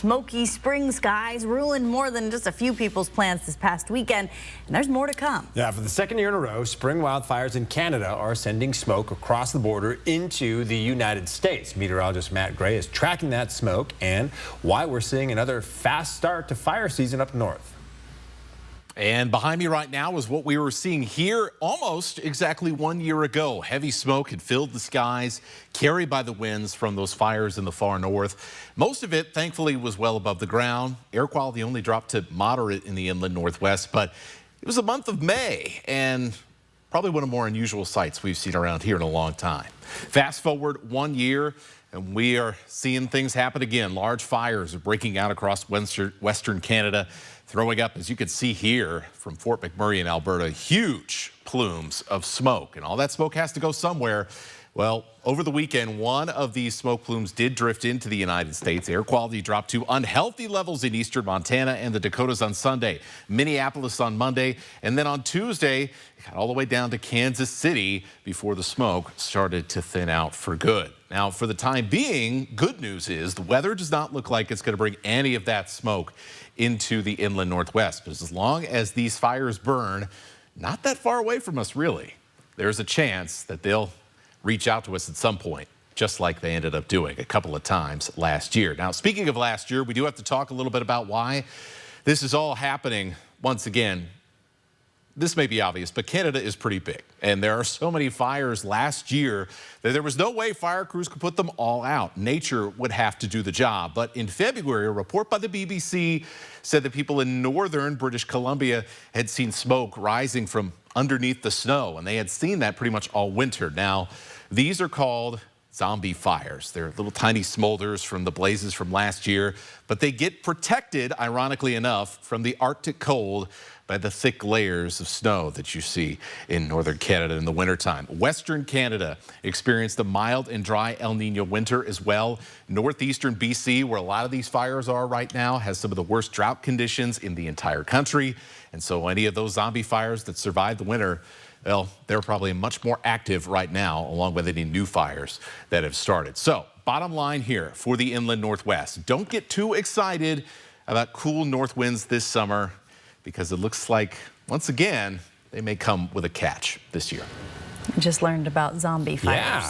Smoky spring skies ruined more than just a few people's plans this past weekend, and there's more to come. Yeah, for the second year in a row, spring wildfires in Canada are sending smoke across the border into the United States. Meteorologist Matt Gray is tracking that smoke and why we're seeing another fast start to fire season up north. And behind me right now is what we were seeing here almost exactly 1 year ago. Heavy smoke had filled the skies, carried by the winds from those fires in the far north. Most of it, thankfully, was well above the ground. Air quality only dropped to moderate in the inland northwest, but it was the month of May and probably one of the more unusual sights we've seen around here in a long time. Fast forward 1 year, and we are seeing things happen again. Large fires are breaking out across western Canada, throwing up, as you can see here from Fort McMurray in Alberta, huge plumes of smoke. And all that smoke has to go somewhere. Well, over the weekend, one of these smoke plumes did drift into the United States. Air quality dropped to unhealthy levels in eastern Montana and the Dakotas on Sunday, Minneapolis on Monday, and then on Tuesday, it got all the way down to Kansas City before the smoke started to thin out for good. Now, for the time being, good news is the weather does not look like it's going to bring any of that smoke into the inland northwest. But as long as these fires burn, not that far away from us, really, there's a chance that they'll reach out to us at some point, just like they ended up doing a couple of times last year. Now, speaking of last year, we do have to talk a little bit about why this is all happening once again. This may be obvious, but Canada is pretty big, and there are so many fires last year that there was no way fire crews could put them all out. Nature would have to do the job. But in February, a report by the BBC said that people in northern British Columbia had seen smoke rising from underneath the snow, and they had seen that pretty much all winter. Now, these are called zombie fires. They're little tiny smolders from the blazes from last year, but they get protected, ironically enough, from the Arctic cold by the thick layers of snow that you see in northern Canada in the wintertime. Western Canada experienced a mild and dry El Nino winter as well. Northeastern BC, where a lot of these fires are right now, has some of the worst drought conditions in the entire country. And so any of those zombie fires that survived the winter, well, they're probably much more active right now, along with any new fires that have started. So, bottom line here for the inland northwest, don't get too excited about cool north winds this summer, because it looks like, once again, they may come with a catch this year. I just learned about zombie fires. Yeah.